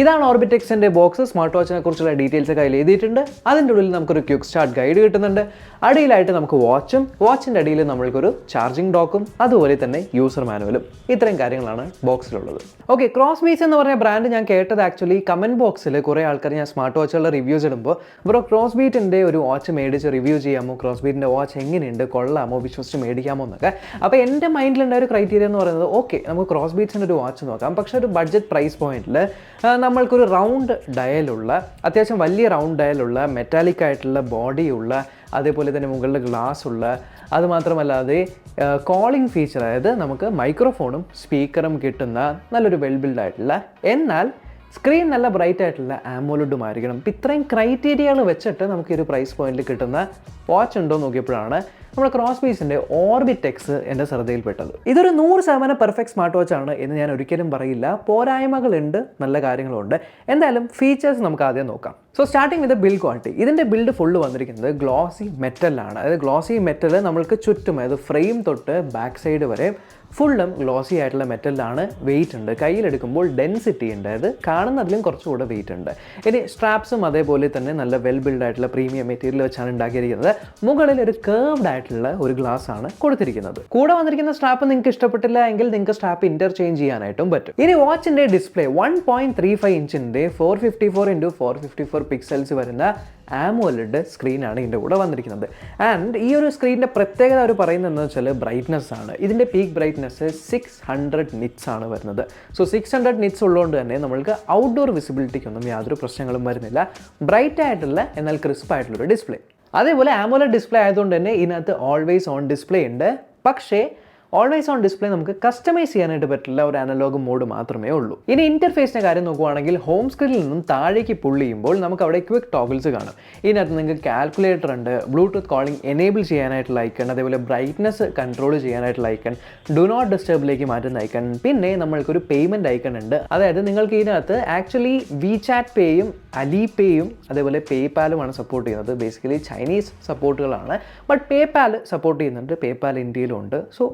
ഇതാണ് ഓർബിറ്റെക്സിൻ്റെ box. Smart വാച്ചിനെ കുറിച്ചുള്ള details ഒക്കെ അതിൽ എഴുതിയിട്ടുണ്ട്. അതിൻ്റെ ഉള്ളിൽ നമുക്കൊരു ക്വിക്ക് സ്റ്റാർട്ട് ഗൈഡ് കിട്ടുന്നുണ്ട്. അടിയിലായിട്ട് നമുക്ക് വാച്ചിൻ്റെ അടിയിൽ നമ്മൾക്കൊരു ചാർജിങ് ഡോക്കും അതുപോലെ തന്നെ യൂസർ മാനുവലും. ഇത്രയും കാര്യങ്ങളാണ് ബോക്സിലുള്ളത്. ഓക്കെ, CrossBeats എന്ന് പറഞ്ഞ ബ്രാൻഡ് ഞാൻ കേട്ടത് ആക്ച്വലി കമൻറ്റ് ബോക്സിൽ കുറേ ആൾക്കാർ ഞാൻ സ്മാർട്ട് വാച്ചുകളുടെ റിവ്യൂസ് ഇടുമ്പോൾ ബ്രോ CrossBeatsൻ്റെ ഒരു വാച്ച് മേടിച്ച് റിവ്യൂ ചെയ്യാമോ, CrossBeatsൻ്റെ വാച്ച് എങ്ങനെയുണ്ട്, കൊള്ളാമോ, വിശ്വസിച്ച് മേടിക്കാമോ എന്നൊക്കെ. അപ്പോൾ എൻ്റെ മൈൻഡിലുണ്ടായ ഒരു ക്രൈറ്റീരിയ എന്ന് പറയുന്നത് ഓക്കെ നമുക്ക് CrossBeatsൻ്റെ ഒരു വാച്ച് നോക്കാം, പക്ഷേ ഒരു ബഡ്ജറ്റ് പ്രൈസ് പോയിന്റിൽ നമ്മൾക്കൊരു റൗണ്ട് ഡയലുള്ള അത്യാവശ്യം വലിയ റൗണ്ട് ഡയലുള്ള മെറ്റാലിക് ആയിട്ടുള്ള ബോഡിയുള്ള അതേപോലെ തന്നെ മുകളിൽ ഗ്ലാസ് ഉള്ള അതുമാത്രമല്ലാതെ കോളിംഗ് ഫീച്ചർ, അതായത് നമുക്ക് മൈക്രോഫോണും സ്പീക്കറും കിട്ടുന്ന നല്ലൊരു വെൽ ബിൽഡ് ആയിട്ടുള്ള എന്നാൽ സ്ക്രീൻ നല്ല ബ്രൈറ്റ് ആയിട്ടുള്ള AmoLEDും ആയിരിക്കണം. ഇപ്പം ഇത്രയും ക്രൈറ്റീരിയകൾ വെച്ചിട്ട് നമുക്ക് ഈ ഒരു പ്രൈസ് പോയിന്റിൽ കിട്ടുന്ന വാച്ച് ഉണ്ടോ നോക്കിയപ്പോഴാണ് നമ്മുടെ CrossBeatsൻ്റെ ഓർബിറ്റെക്സ് എൻ്റെ ശ്രദ്ധയിൽപ്പെട്ടത്. ഇതൊരു 100% പെർഫെക്റ്റ് സ്മാർട്ട് വാച്ച് ആണ് എന്ന് ഞാൻ ഒരിക്കലും പറയില്ല. പോരായ്മകളുണ്ട്, നല്ല കാര്യങ്ങളുണ്ട്. എന്തായാലും ഫീച്ചേഴ്സ് നമുക്ക് ആദ്യം നോക്കാം. So starting with build quality. ഇതിൻ്റെ ബിൽഡ് ഫുള്ള് വന്നിരിക്കുന്നത് ഗ്ലോസി മെറ്റലാണ്. അതായത് ഗ്ലോസി മെറ്റൽ നമ്മൾക്ക് ചുറ്റും, അതായത് ഫ്രെയിം തൊട്ട് ബാക്ക് സൈഡ് വരെ ഫുള്ളും ഗ്ലോസി ആയിട്ടുള്ള മെറ്റലിലാണ്. വെയിറ്റ് ഉണ്ട്, കയ്യിലെടുക്കുമ്പോൾ ഡെൻസിറ്റി ഉണ്ട്, അതായത് കാണുന്നതിലും കുറച്ചുകൂടെ വെയിറ്റ് ഉണ്ട്. ഇനി സ്ട്രാപ്സും അതേപോലെ തന്നെ നല്ല വെൽ ബിൽഡ് ആയിട്ടുള്ള പ്രീമിയം മെറ്റീരിയൽ വെച്ചാണ് ഉണ്ടാക്കിയിരിക്കുന്നത്. മുകളിൽ ഒരു കേർവ്ഡ് ആയിട്ടുള്ള ഒരു ഗ്ലാസ് ആണ് കൊടുത്തിരിക്കുന്നത്. കൂടെ വന്നിരിക്കുന്ന സ്ട്രാപ്പ് നിങ്ങൾക്ക് ഇഷ്ടപ്പെട്ടില്ല എങ്കിൽ നിങ്ങൾക്ക് സ്ട്രാപ്പ് ഇന്റർചേഞ്ച് ചെയ്യാനായിട്ടും പറ്റും. ഇനി വാച്ചിൻ്റെ ഡിസ്പ്ലേ 1.35 ഇഞ്ചിൻ്റെ 454x454 പിക്സൽസ് വരുന്ന AmoLED സ്ക്രീനാണ് ഇതിൻ്റെ കൂടെ വന്നിരിക്കുന്നത്. ആൻഡ് ഈ ഒരു സ്ക്രീനിൻ്റെ പ്രത്യേകത അവർ പറയുന്നത് എന്താണെന്ന് വെച്ചാൽ ബ്രൈറ്റ്നസ് ആണ്. ഇതിൻ്റെ പീക്ക് ബ്രൈറ്റ്നസ് 600 നിറ്റ്സ് ആണ് വരുന്നത്. സോ 600 നിറ്റ്സ് ഉള്ളതുകൊണ്ട് തന്നെ നമ്മൾക്ക് ഔട്ട്ഡോർ വിസിബിലിറ്റിക്കൊന്നും യാതൊരു പ്രശ്നങ്ങളും വരുന്നില്ല. ബ്രൈറ്റ് ആയിട്ടുള്ള എന്നാൽ ക്രിസ്പ് ആയിട്ടുള്ളൊരു ഡിസ്പ്ലേ. അതേപോലെ AmoLED ഡിസ്പ്ലേ ആയതുകൊണ്ട് തന്നെ ഇതിനകത്ത് ഓൾവേസ് ഓൺ ഡിസ്പ്ലേ ഉണ്ട്. പക്ഷേ ഓൾവേസ് ഓൺ ഡിസ്പ്ലേ നമുക്ക് കസ്റ്റമൈസ് ചെയ്യാനായിട്ട് പറ്റില്ല, ഒരു അനലോഗ് മോഡ് മാത്രമേ ഉള്ളൂ. ഇനി ഇന്റർഫേസിൻ്റെ കാര്യം നോക്കുവാണെങ്കിൽ ഹോം സ്ക്രീനിൽ നിന്നും താഴേക്ക് പുൾ ചെയ്യുമ്പോൾ നമുക്ക് അവിടെ ക്വിക്ക് ടോഗിൾസ് കാണും. ഇതിനകത്ത് നിങ്ങൾക്ക് കാൽക്കുലേറ്റർ ഉണ്ട്, ബ്ലൂടൂത്ത് കോളിംഗ് എനേബിൾ ചെയ്യാനായിട്ടുള്ള ഐക്കൺ, അതേപോലെ ബ്രൈറ്റ്നസ് കൺട്രോൾ ചെയ്യാനായിട്ടുള്ള ഐക്കൺ, ഡു നോട്ട് ഡിസ്റ്റർബിലേക്ക് മാറ്റുന്ന ഐക്കൺ, പിന്നെ നമ്മൾക്കൊരു പേയ്മെൻറ്റ് ഐക്കൺ ഉണ്ട്. അതായത് നിങ്ങൾക്ക് ഇതിനകത്ത് ആക്ച്വലി WeChat പേയും അലിപേയും അതേപോലെ പേപാലുമാണ് സപ്പോർട്ട് ചെയ്യുന്നത്. ബേസിക്കലി ചൈനീസ് സപ്പോർട്ടുകളാണ്, ബട്ട് പേപാൽ സപ്പോർട്ട് ചെയ്യുന്നുണ്ട്. പേപാൽ ഇന്ത്യയിലും ഉണ്ട്. സോ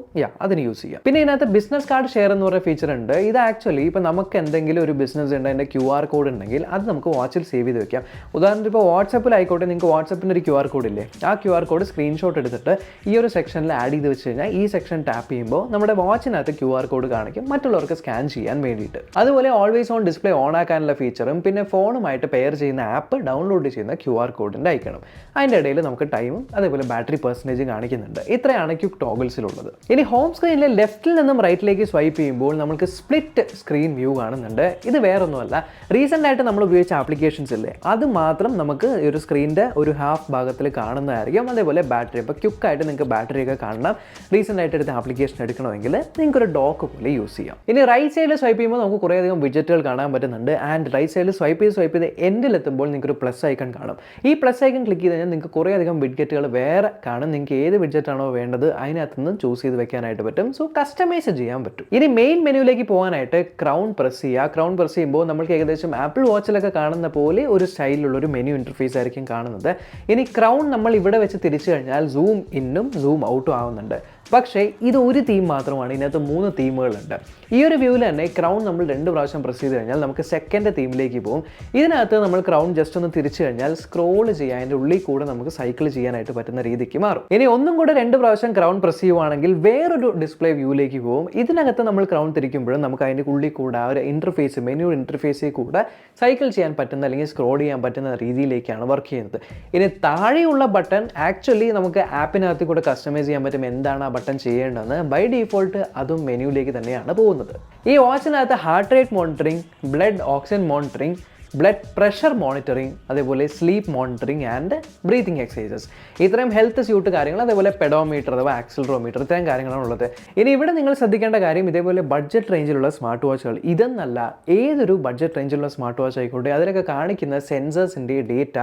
അതിന് യൂസ് ചെയ്യാം. പിന്നെ ഇതിനകത്ത് ബിസിനസ് കാർഡ് ഷെയർ എന്ന് പറയുന്ന ഫീച്ചർ ഉണ്ട്. ഇത് ആക്ച്വലി ഇപ്പോൾ നമുക്ക് എന്തെങ്കിലും ഒരു ബിസിനസ് ഉണ്ട്, അതിൻ്റെ QR കോഡ് ഉണ്ടെങ്കിൽ അത് നമുക്ക് വാച്ചിൽ സേവ് ചെയ്ത് വെക്കാം. ഉദാഹരണത്തിന് ഇപ്പോൾ വാട്സപ്പിലായിക്കോട്ടെ, നിങ്ങൾക്ക് വാട്സപ്പിൻ്റെ ഒരു QR കോഡ് ഇല്ലേ, ആ QR കോഡ് സ്ക്രീൻഷോട്ട് എടുത്തിട്ട് ഈ ഒരു സെക്ഷനിൽ ആഡ് ചെയ്ത് വെച്ച് കഴിഞ്ഞാൽ ഈ സെക്ഷൻ ടാപ്പ് ചെയ്യുമ്പോൾ നമ്മുടെ വാച്ചിനകത്ത് QR കോഡ് കാണിക്കും മറ്റുള്ളവർക്ക് സ്കാൻ ചെയ്യാൻ വേണ്ടിയിട്ട്. അതുപോലെ ഓൾവേസ് ഓൺ ഡിസ്പ്ലേ ഓൺ ആക്കാനുള്ള ഫീച്ചറും പിന്നെ ഫോണുമായിട്ട് പെയർ ചെയ്യുന്ന ആപ്പ് ഡൗൺലോഡ് ചെയ്യുന്ന QR കോഡിൻ്റെ അയക്കണം. അതിൻ്റെ ഇടയിൽ നമുക്ക് ടൈമും അതേപോലെ ബാറ്ററി പെർസെൻറ്റേജ് കാണിക്കുന്നുണ്ട്. ഇത്രയാണ് ക്വിക്ക് ടോഗിൾസിലുള്ളത്. ഇനി ഹോം സ്ക്രീനിലെ ലെഫ്റ്റിൽ നിന്നും റൈറ്റിലേക്ക് സ്വൈപ്പ് ചെയ്യുമ്പോൾ നമുക്ക് സ്പ്ലിറ്റ് സ്ക്രീൻ വ്യൂ കാണുന്നുണ്ട്. ഇത് വേറൊന്നുമല്ല, റീസെൻ്റ് ആയിട്ട് നമ്മൾ ഉപയോഗിച്ച ആപ്ലിക്കേഷൻസ് ഇല്ലേ, അത് മാത്രം നമുക്ക് ഈ ഒരു സ്ക്രീനിൻ്റെ ഒരു ഹാഫ് ഭാഗത്തിൽ കാണുന്നതായിരിക്കും. അതേപോലെ ബാറ്ററി, ഇപ്പോൾ ക്വിക്കായിട്ട് നിങ്ങൾക്ക് ബാറ്ററിയൊക്കെ കാണണം. റീസെൻ്റ് ആയിട്ട് എടുത്ത ആപ്ലിക്കേഷൻ എടുക്കണമെങ്കിൽ നിങ്ങൾക്കൊരു ഡോക്ക് പോലെ യൂസ് ചെയ്യാം. ഇനി റൈറ്റ് സൈഡിൽ സ്വൈപ്പ് ചെയ്യുമ്പോൾ നമുക്ക് കുറേയധികം വിഡ്ജറ്റുകൾ കാണാൻ പറ്റുന്നുണ്ട്. ആൻഡ് റൈറ്റ് സൈഡിൽ സ്വൈപ്പ് ചെയ്ത് എൻഡിലെത്തുമ്പോൾ നിങ്ങൾക്കൊരു പ്ലസ് ഐക്കൺ കാണും. ഈ പ്ലസ് ഐക്കൺ ക്ലിക്ക് ചെയ്ത് കഴിഞ്ഞാൽ നിങ്ങൾക്ക് കുറേയധികം വിഡ്ജറ്റുകൾ വേറെ കാണും. നിങ്ങൾക്ക് ഏത് വിഡ്ജറ്റാണോ വേണ്ടത് അതിനകത്ത് നിന്ന് ചൂസ് ചെയ്ത് വെക്കാനായിട്ട് പറ്റും. സോ കസ്റ്റമൈസ് ചെയ്യാൻ പറ്റും. ഇനി മെയിൻ മെനുവിലേക്ക് പോകാനായിട്ട് ക്രൗൺ പ്രസ് ചെയ്യുക. ക്രൗൺ പ്രസ് ചെയ്യുമ്പോൾ നമുക്ക് ഏകദേശം ആപ്പിൾ വാച്ചിലൊക്കെ കാണുന്ന പോലെ ഒരു സ്റ്റൈലിലുള്ള ഒരു മെനു ഇൻ്റർഫേസ് ആയിരിക്കും കാണുന്നത്. ഇനി ക്രൗൺ നമ്മൾ ഇവിടെ വെച്ച് തിരിച്ചു കഴിഞ്ഞാൽ സൂം ഇന്നും സൂം ഔട്ടും ആവുന്നുണ്ട്. പക്ഷേ ഇത് ഒരു തീം മാത്രമാണ്, ഇതിനകത്ത് 3 തീമുകളുണ്ട്. ഈ ഒരു വ്യൂവിൽ തന്നെ ക്രൗൺ നമ്മൾ 2 പ്രാവശ്യം പ്രസ് ചെയ്ത് കഴിഞ്ഞാൽ നമുക്ക് സെക്കൻഡ് തീമിലേക്ക് പോകും. ഇതിനകത്ത് നമ്മൾ ക്രൗൺ ജസ്റ്റ് ഒന്ന് തിരിച്ചു കഴിഞ്ഞാൽ സ്ക്രോൾ ചെയ്യാൻ അതിൻ്റെ ഉള്ളിൽ കൂടെ നമുക്ക് സൈക്കിൾ ചെയ്യാനായിട്ട് പറ്റുന്ന രീതിക്ക് മാറും. ഇനി ഒന്നും കൂടെ 2 പ്രാവശ്യം ക്രൗൺ പ്രസ് ചെയ്യുവാണെങ്കിൽ വേറൊരു ഡിസ്പ്ലേ വ്യൂവിലേക്ക് പോകും. ഇതിനകത്ത് നമ്മൾ ക്രൗൺ തിരിക്കുമ്പോഴും നമുക്ക് അതിൻ്റെ ഉള്ളിൽ കൂടെ ആ ഒരു ഇൻ്റർഫേസ്, മെനു ഇൻ്റർഫേസിൽ കൂടെ സൈക്കിൾ ചെയ്യാൻ പറ്റുന്ന അല്ലെങ്കിൽ സ്ക്രോൾ ചെയ്യാൻ പറ്റുന്ന രീതിയിലേക്കാണ് വർക്ക് ചെയ്യുന്നത്. ഇനി താഴെയുള്ള ബട്ടൺ ആക്ച്വലി നമുക്ക് ആപ്പിനകത്ത് കൂടെ കസ്റ്റമൈസ് ചെയ്യാൻ പറ്റും. എന്താണ് ആ ബട്ടൺ ചെയ്യേണ്ടതെന്ന് ബൈ ഡീഫോൾട്ട് അതും മെനുവിലേക്ക് തന്നെയാണ് പോകുന്നത്. ഈ വാച്ചിനകത്ത് heart rate monitoring, blood oxygen monitoring, blood pressure monitoring, അതേപോലെ sleep monitoring and breathing exercises, ഇത്രയും ഹെൽത്ത് സ്യൂട്ട് കാര്യങ്ങൾ, അതേപോലെ പെഡോമീറ്റർ അഥവാ ആക്സിലറോമീറ്റർ, ഇത്രയും കാര്യങ്ങളാണ് ഉള്ളത്. ഇനി ഇവിടെ നിങ്ങൾ ശ്രദ്ധിക്കേണ്ട കാര്യം, ഇതേപോലെ ബഡ്ജറ്റ് റേഞ്ചിലുള്ള സ്മാർട്ട് വാച്ചുകൾ, ഇതെന്നല്ല ഏതൊരു ബഡ്ജറ്റ് റേഞ്ചിലുള്ള സ്മാർട്ട് വാച്ച് ആയിക്കോട്ടെ, അതിലൊക്കെ കാണിക്കുന്ന സെൻസേഴ്സിൻ്റെ ഡേറ്റ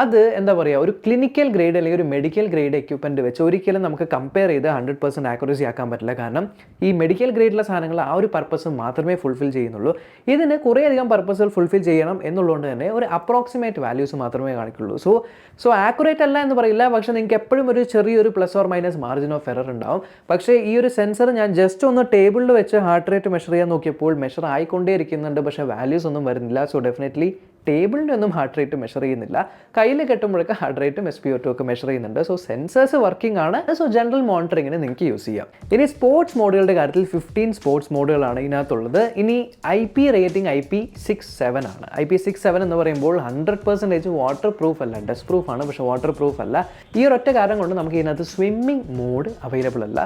അത് എന്താ പറയുക, ഒരു ക്ലിനിക്കൽ ഗ്രേഡ് അല്ലെങ്കിൽ ഒരു മെഡിക്കൽ ഗ്രേഡ് എക്യുപ്മെൻറ്റ് വെച്ച് ഒരിക്കലും നമുക്ക് കമ്പയർ ചെയ്ത് 100% ആക്യുറസി ആക്കാൻ പറ്റില്ല. കാരണം ഈ മെഡിക്കൽ ഗ്രേഡിലുള്ള സാധനങ്ങൾ ആ ഒരു പർപ്പസ് മാത്രമേ ഫുൾഫിൽ ചെയ്യുന്നുള്ളൂ. ഇതിന് കുറേയധികം പർപ്പസുകൾ ഫുൾഫിൽ ചെയ്യണം. ചെയ്യണം എന്നുള്ളതുകൊണ്ട് തന്നെ ഒരു അപ്രോക്സിമേറ്റ് വാല്യൂസ് മാത്രമേ കാണിക്കുള്ളൂ. സോ ആക്യുറേറ്റ് അല്ല എന്ന് പറയില്ല, പക്ഷേ നിങ്ങൾക്ക് എപ്പോഴും ഒരു ചെറിയൊരു plus or minus margin of error ഉണ്ടാവും. പക്ഷേ ഈ ഒരു സെൻസർ ഞാൻ ജസ്റ്റ് ഒന്ന് ടേബിളിൽ വെച്ച് ഹാർട്ട് റേറ്റ് മെഷർ ചെയ്യാൻ നോക്കിയപ്പോൾ മെഷർ ആയിക്കൊണ്ടേ ഇരിക്കുന്നുണ്ട്, പക്ഷേ വാല്യൂസ് ഒന്നും വരുന്നില്ല. സോ ഡെഫിനറ്റ്ലി ടേബിളിൻ്റെ ഒന്നും ഹാർട്ട് റേറ്റ് മെഷർ ചെയ്യുന്നില്ല. കയ്യിൽ കെട്ടുമ്പോഴൊക്കെ ഹാർട്ട് റേറ്റും SpO2 ഒക്കെ മെഷർ ചെയ്യുന്നുണ്ട്. സോ സെൻസേഴ്സ് വർക്കിംഗ് ആണ്. സോ ജനറൽ മോണിറ്ററിങ്ങിന് നിങ്ങൾക്ക് യൂസ് ചെയ്യാം. ഇനി സ്പോർട്സ് മോഡുകളുടെ കാര്യത്തിൽ 15 സ്പോർട്സ് മോഡുകളാണ് ഇതിനകത്തുള്ളത്. ഇനി IP റേറ്റിംഗ് IP67 ആണ്. IP67 എന്ന് പറയുമ്പോൾ 100% വാട്ടർ പ്രൂഫ് അല്ല, ഡസ്റ്റ് പ്രൂഫ് ആണ്, പക്ഷേ വാട്ടർ പ്രൂഫ് അല്ല. ഈ ഒരൊറ്റ കാരണം കൊണ്ട് നമുക്ക് ഇതിനകത്ത് സ്വിമ്മിംഗ് മോഡ് അവൈലബിൾ അല്ല.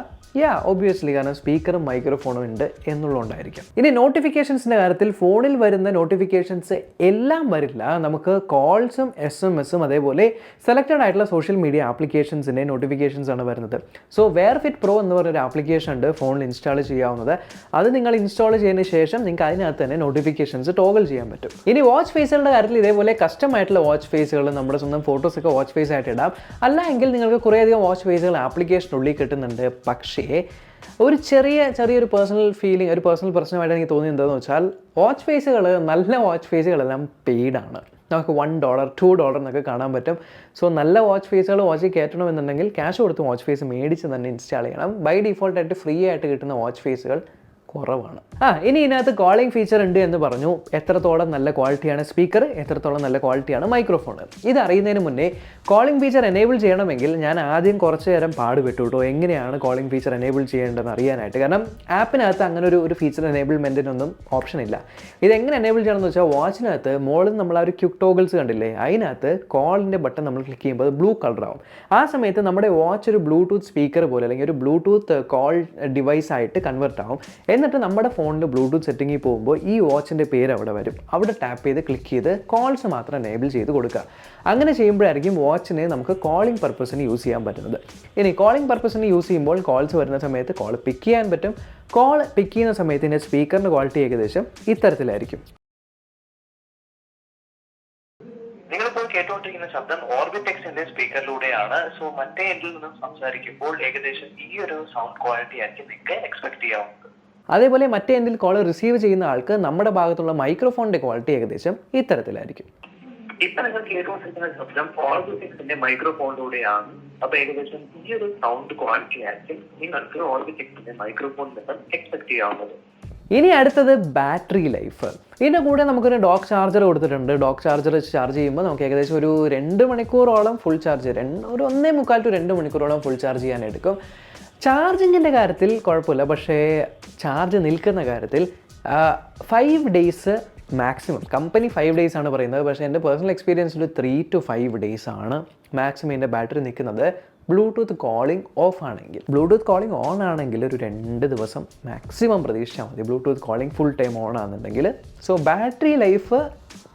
ഒബ്വിയസ്ലി, കാരണം സ്പീക്കറും മൈക്രോഫോണും ഉണ്ട് എന്നുള്ളതുകൊണ്ടായിരിക്കും. ഇനി നോട്ടിഫിക്കേഷൻസിൻ്റെ കാര്യത്തിൽ ഫോണിൽ വരുന്ന നോട്ടിഫിക്കേഷൻസ് എല്ലാം വരില്ല. നമുക്ക് കോൾസും SMS അതേപോലെ സെലക്റ്റഡ് ആയിട്ടുള്ള സോഷ്യൽ മീഡിയ ആപ്ലിക്കേഷൻസിൻ്റെ നോട്ടിഫിക്കേഷൻസ് ആണ് വരുന്നത്. സോ വെയർഫിറ്റ് പ്രോ എന്ന് പറഞ്ഞൊരു ആപ്ലിക്കേഷൻ ഉണ്ട് ഫോണിൽ ഇൻസ്റ്റാൾ ചെയ്യാവുന്നത്. അത് നിങ്ങൾ ഇൻസ്റ്റാൾ ചെയ്തതിന് ശേഷം നിങ്ങൾക്ക് അതിനകത്ത് തന്നെ നോട്ടിഫിക്കേഷൻസ് ടോഗിൾ ചെയ്യാൻ പറ്റും. ഇനി വാച്ച് ഫേസുകളുടെ കാര്യത്തിൽ ഇതേപോലെ കസ്റ്റം ആയിട്ടുള്ള വാച്ച് ഫേസുകൾ നമ്മുടെ സ്വന്തം ഫോട്ടോസൊക്കെ വാച്ച് ഫേസ് ആയിട്ട് ഇടാം. അല്ല എങ്കിൽ നിങ്ങൾക്ക് കുറേയധികം വാച്ച് ഫേസുകൾ ആപ്ലിക്കേഷനുള്ളിൽ കിട്ടുന്നുണ്ട്. പക്ഷേ ഒരു ചെറിയൊരു പേഴ്സണൽ ഫീലിംഗ്, ഒരു പേഴ്സണൽ പ്രശ്നമായിട്ട് എനിക്ക് തോന്നിയത് എന്താണെന്ന് വെച്ചാൽ വാച്ച് ഫേസുകൾ, നല്ല വാച്ച് ഫേസുകളെല്ലാം പെയ്ഡാണ്. നമുക്ക് $1, $2 എന്നൊക്കെ കാണാൻ പറ്റും. സോ നല്ല വാച്ച് ഫേസുകൾ വാച്ചിൽ കയറ്റണമെന്നുണ്ടെങ്കിൽ ക്യാഷ് കൊടുത്ത് വാച്ച് ഫേസ് മേടിച്ച് തന്നെ ഇൻസ്റ്റാൾ ചെയ്യണം. ബൈ ഡിഫോൾട്ടായിട്ട് ഫ്രീ ആയിട്ട് കിട്ടുന്ന വാച്ച് ഫേസുകൾ കുറവാണ്. ഇനി ഇതിനകത്ത് കോളിംഗ് ഫീച്ചർ ഉണ്ട് എന്ന് പറഞ്ഞു. എത്രത്തോളം നല്ല ക്വാളിറ്റിയാണ് സ്പീക്കർ, എത്രത്തോളം നല്ല ക്വാളിറ്റിയാണ് മൈക്രോഫോൺ, ഇത് അറിയുന്നതിന് മുന്നേ കോളിംഗ് ഫീച്ചർ എനേബിൾ ചെയ്യണമെങ്കിൽ ഞാൻ ആദ്യം കുറച്ച് നേരം പാടുപെട്ടു കേട്ടോ, എങ്ങനെയാണ് കോളിംഗ് ഫീച്ചർ എനേബിൾ ചെയ്യേണ്ടതെന്ന് അറിയാനായിട്ട്. കാരണം ആപ്പിനകത്ത് അങ്ങനെ ഒരു ഫീച്ചർ എനേബിൾമെൻറ്റിനൊന്നും ഓപ്ഷൻ ഇല്ല. ഇതെങ്ങനെ എനേബിൾ ചെയ്യണമെന്ന് വെച്ചാൽ വാച്ചിനകത്ത് മോളിൽ നമ്മൾ ആ ഒരു ക്യുക്ക് ടോഗിൾസ് കണ്ടില്ലേ, അതിനകത്ത് കോളിൻ്റെ ബട്ടൺ നമ്മൾ ക്ലിക്ക് ചെയ്യുമ്പോൾ ബ്ലൂ കളർ ആവും. ആ സമയത്ത് നമ്മുടെ വാച്ച് ഒരു ബ്ലൂടൂത്ത് സ്പീക്കർ പോലെ അല്ലെങ്കിൽ ഒരു ബ്ലൂടൂത്ത് കോൾ ഡിവൈസ് ആയിട്ട് കൺവേർട്ട് ആവും. എന്നിട്ട് നമ്മുടെ ഫോണിൽ ബ്ലൂടൂത്ത് സെറ്റിങ്ങിൽ പോകുമ്പോൾ ഈ വാച്ചിൻ്റെ പേര് അവിടെ വരും. അവിടെ ടാപ്പ് ചെയ്ത് ക്ലിക്ക് ചെയ്ത് കോൾസ് മാത്രം എനേബിൾ ചെയ്ത് കൊടുക്കുക. അങ്ങനെ ചെയ്യുമ്പോഴായിരിക്കും വാച്ചിനെ നമുക്ക് കോളിംഗ് പർപ്പസിന് യൂസ് ചെയ്യാൻ പറ്റുന്നത്. ഇനി കോളിംഗ് പർപ്പസിന് യൂസ് ചെയ്യുമ്പോൾ കോൾസ് വരുന്ന സമയത്ത് കോൾ പിക്ക് ചെയ്യാൻ പറ്റും. കോൾ പിക്ക് ചെയ്യുന്ന സമയത്ത് ഇതിൻ്റെ സ്പീക്കറിൻ്റെ ക്വാളിറ്റി ഏകദേശം ഇത്തരത്തിലായിരിക്കും. നിങ്ങളിപ്പോൾ കേട്ടുകൊണ്ടിരിക്കുന്ന ശബ്ദം ഓർബിറ്റെക്സിന്റെ സ്പീക്കറിലൂടെയാണ്. സോ മറ്റേ എൻഡിൽ നിന്നും സംസാരിക്കുമ്പോൾ ഏകദേശം ഈ ഒരു സൗണ്ട് ക്വാളിറ്റി ആയിരിക്കും നിങ്ങൾക്ക് എക്സ്പെക്ട് ചെയ്യാവുന്നത്. അതേപോലെ മറ്റേ എൻഡിൽ കോൾ റിസീവ് ചെയ്യുന്ന ആൾക്ക് നമ്മുടെ ഭാഗത്തുള്ള മൈക്രോഫോണിന്റെ ക്വാളിറ്റി ഏകദേശം ഇത്തരത്തിലായിരിക്കും. ഇപ്പൊ നിങ്ങൾ കേട്ടുകൊണ്ടിരിക്കുന്ന ശബ്ദം ഓർബിറ്റെക്സിന്റെ മൈക്രോഫോണിലൂടെയാണ്. അപ്പൊ ഏകദേശം ഈ ഒരു സൗണ്ട് ക്വാളിറ്റി ആയിരിക്കും നിങ്ങൾക്ക് ഓർബിറ്റെക്സിന്റെ മൈക്രോഫോണിൽ നിന്നും എക്സ്പെക്ട് ചെയ്യാവുന്നത്. ഇനി അടുത്തത് ബാറ്ററി ലൈഫ്. ഇതിൻ്റെ കൂടെ നമുക്കൊരു ഡോക്ക് ചാർജർ കൊടുത്തിട്ടുണ്ട്. ഡോക്ക് ചാർജർ ചാർജ് ചെയ്യുമ്പോൾ നമുക്ക് ഏകദേശം ഒരു 2 മണിക്കൂറോളം ഫുൾ ചാർജ്, ഒരു 1.25 to 2 മണിക്കൂറോളം ഫുൾ ചാർജ് ചെയ്യാൻ എടുക്കും. ചാർജിങ്ങിൻ്റെ കാര്യത്തിൽ കുഴപ്പമില്ല, പക്ഷേ ചാർജ് നിൽക്കുന്ന കാര്യത്തിൽ 5 days മാക്സിമം. കമ്പനി 5 days ആണ് പറയുന്നത്, പക്ഷേ എൻ്റെ പേഴ്സണൽ എക്സ്പീരിയൻസിൽ 3 to 5 days ആണ് മാക്സിമം എൻ്റെ ബാറ്ററി നിൽക്കുന്നത്. ബ്ലൂടൂത്ത് കോളിംഗ് ഓഫ് ആണെങ്കിൽ, ബ്ലൂടൂത്ത് കോളിംഗ് ഓൺ ആണെങ്കിൽ ഒരു 2 ദിവസം മാക്സിമം പ്രതീക്ഷിച്ചാൽ മതി. Bluetooth calling full time on ആണെന്നുണ്ടെങ്കിൽ. സോ ബാറ്ററി ലൈഫ്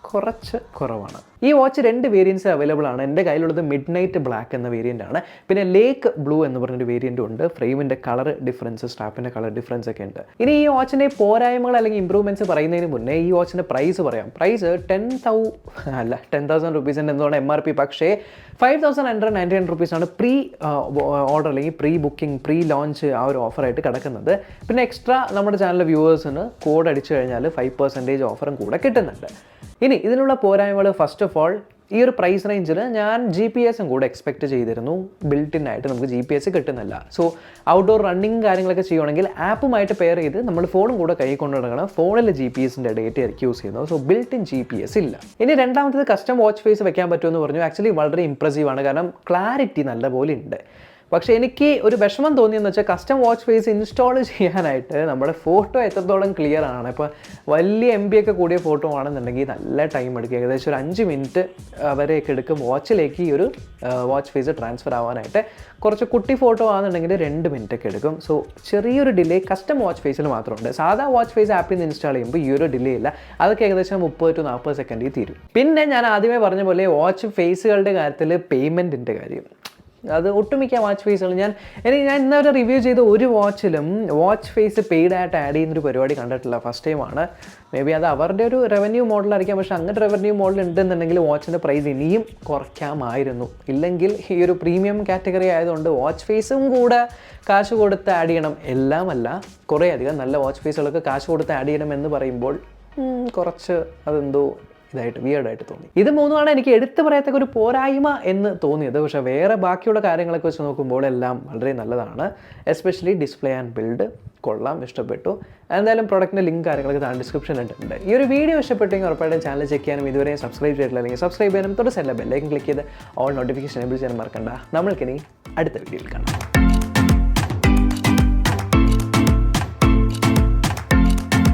കുറച്ച് കുറവാണ്. ഈ വാച്ച് 2 വേരിയൻസ് അവൈലബിൾ ആണ്. എൻ്റെ കയ്യിലുള്ളത് മിഡ് നൈറ്റ് ബ്ലാക്ക് എന്ന വേരിയൻ്റ് ആണ്. പിന്നെ ലേക്ക് ബ്ലൂ എന്ന് പറഞ്ഞൊരു വേരിയൻറ്റും ഉണ്ട്. ഫ്രെയിമിൻ്റെ കളർ ഡിഫറൻസ്, സ്ട്രാപ്പിൻ്റെ കളർ ഡിഫറൻസ് ഒക്കെ ഉണ്ട്. ഇനി ഈ വാച്ചിൻ്റെ പോരായ്മകൾ അല്ലെങ്കിൽ ഇമ്പ്രൂവ്മെൻറ്റ്സ് പറയുന്നതിന് മുന്നേ ഈ വാച്ചിൻ്റെ പ്രൈസ് പറയാം. പ്രൈസ് 10,000 റുപ്പീസിൻ്റെ എന്തോണം MRP, പക്ഷേ 5,199 റുപ്പീസാണ് പ്രീ ഓർഡർ അല്ലെങ്കിൽ പ്രീ ബുക്കിംഗ്, പ്രീ ലോഞ്ച് ആ ഒരു ഓഫറായിട്ട് കിടക്കുന്നത്. പിന്നെ എക്സ്ട്രാ നമ്മുടെ ചാനലിലെ വ്യൂവേഴ്സിന് കോഡ് അടിച്ചു കഴിഞ്ഞാൽ 5% ഓഫറും കൂടെ കിട്ടുന്നുണ്ട്. ഇനി ഇതിനുള്ള പോരായ്മകൾ, ഫസ്റ്റ് ഓഫ് ഓൾ ഈ ഒരു പ്രൈസ് റേഞ്ചിൽ ഞാൻ GPS കൂടെ എക്സ്പെക്റ്റ് ചെയ്തിരുന്നു. ബിൽറ്റിൻ ആയിട്ട് നമുക്ക് GPS കിട്ടുന്നില്ല. സോ ഔട്ട്ഡോർ റണ്ണിങ് കാര്യങ്ങളൊക്കെ ചെയ്യുകയാണെങ്കിൽ ആപ്പുമായിട്ട് പെയർ ചെയ്ത് നമ്മൾ ഫോണും കൂടെ കൈ കൊണ്ടുനടക്കണം. ഫോണിൽ GPS-ൻ്റെ ഡേറ്റ ആയിരിക്കും യൂസ് ചെയ്യുന്നത്. സോ ബിൽറ്റിൻ GPS ഇല്ല. ഇനി രണ്ടാമത്തത് കസ്റ്റം വാച്ച് ഫേസ് വെക്കാൻ പറ്റുമെന്ന് പറഞ്ഞു. ആക്ച്വലി വളരെ ഇംപ്രസീവാണ്, കാരണം ക്ലാരിറ്റി നല്ലപോലെ ഉണ്ട്. പക്ഷേ എനിക്ക് ഒരു വിഷമം തോന്നിയെന്ന് വെച്ചാൽ കസ്റ്റം വാച്ച് ഫേസ് ഇൻസ്റ്റാൾ ചെയ്യാനായിട്ട് നമ്മുടെ ഫോട്ടോ എത്രത്തോളം ക്ലിയർ ആണ്. ഇപ്പോൾ വലിയ MB ഒക്കെ കൂടിയ ഫോട്ടോ ആണെന്നുണ്ടെങ്കിൽ നല്ല ടൈം എടുക്കും. ഏകദേശം ഒരു 5 minute വരെയൊക്കെ എടുക്കും വാച്ചിലേക്ക് ഈ ഒരു വാച്ച് ഫേസ് ട്രാൻസ്ഫർ ആവാനായിട്ട്. കുറച്ച് കുട്ടി ഫോട്ടോ ആണെന്നുണ്ടെങ്കിൽ 2 minute ഒക്കെ എടുക്കും. സോ ചെറിയൊരു ഡിലേ കസ്റ്റം വാച്ച് ഫേസിൽ മാത്രമുണ്ട്. സാധാ വാച്ച് ഫേസ് ആപ്പിൽ നിന്ന് ഇൻസ്റ്റാൾ ചെയ്യുമ്പോൾ ഈ ഒരു ഡിലേ ഇല്ല. അതൊക്കെ ഏകദേശം 30 to 40 സെക്കൻഡിൽ തീരും. പിന്നെ ഞാൻ ആദ്യമേ പറഞ്ഞ പോലെ വാച്ച് ഫേസുകളുടെ കാര്യത്തിൽ പേയ്മെൻറ്റിൻ്റെ കാര്യം, അത് ഒട്ടുമിക്ക വാച്ച് ഫേസുകൾ ഞാൻ ഇന്നവരെ റിവ്യൂ ചെയ്ത ഒരു വാച്ചിലും വാച്ച് ഫേസ് പെയ്ഡായിട്ട് ആഡ് ചെയ്യുന്നൊരു പരിപാടി കണ്ടിട്ടില്ല. ഫസ്റ്റ് ടൈമാണ്. മേ ബി അത് അവരുടെ ഒരു റവന്യൂ മോഡലായിരിക്കാം. പക്ഷേ അങ്ങനെ റവന്യൂ മോഡൽ ഉണ്ടെന്നുണ്ടെങ്കിൽ വാച്ചിൻ്റെ പ്രൈസ് ഇനിയും കുറയ്ക്കാമായിരുന്നു. ഇല്ലെങ്കിൽ ഈ ഒരു പ്രീമിയം കാറ്റഗറി ആയതുകൊണ്ട് വാച്ച് ഫേസും കൂടെ കാശ് കൊടുത്ത് ആഡ് ചെയ്യണം. എല്ലാമല്ല, കുറേ അധികം നല്ല വാച്ച് ഫേസുകളൊക്കെ കാശ് കൊടുത്ത് ആഡ് ചെയ്യണം എന്ന് പറയുമ്പോൾ കുറച്ച് അതെന്തോ ഇതായിട്ട് വിയർഡായിട്ട് തോന്നി. ഇത് മൂന്നുമാണ് എനിക്ക് എടുത്തു പറയത്തക്ക ഒരു പോരായ്മ എന്ന് തോന്നിയത്. പക്ഷേ വേറെ ബാക്കിയുള്ള കാര്യങ്ങളൊക്കെ വെച്ച് നോക്കുമ്പോൾ എല്ലാം വളരെ നല്ലതാണ്. എസ്പെഷ്യലി ഡിസ്പ്ലേ ആൻഡ് ബിൽഡ് കൊള്ളാം, ഇഷ്ടപ്പെട്ടു. എന്തായാലും പ്രൊഡക്റ്റിൻ്റെ ലിങ്ക് കാര്യങ്ങളൊക്കെ താഴെ ഡിസ്ക്രിപ്ഷനിലുണ്ട്. ഈ ഒരു വീഡിയോ ഇഷ്ടപ്പെട്ടെങ്കിൽ ഉറപ്പായിട്ടും ചാനൽ ചെക്ക് ചെയ്യാനും ഇതുവരെ സബ്സ്ക്രൈബ് ചെയ്തിട്ടില്ല അല്ലെങ്കിൽ സബ്സ്ക്രൈബ് ചെയ്യാനും തൊട്ട് സൈഡിലെ ബെല്ലൈക്കൻ ക്ലിക്ക് ചെയ്ത് ഓൾ നോട്ടിഫിക്കേഷൻ എനേബിൾ ചെയ്യാനും മറക്കണ്ട. നമ്മൾക്കിനി അടുത്ത വീഡിയോയിൽ കാണാം.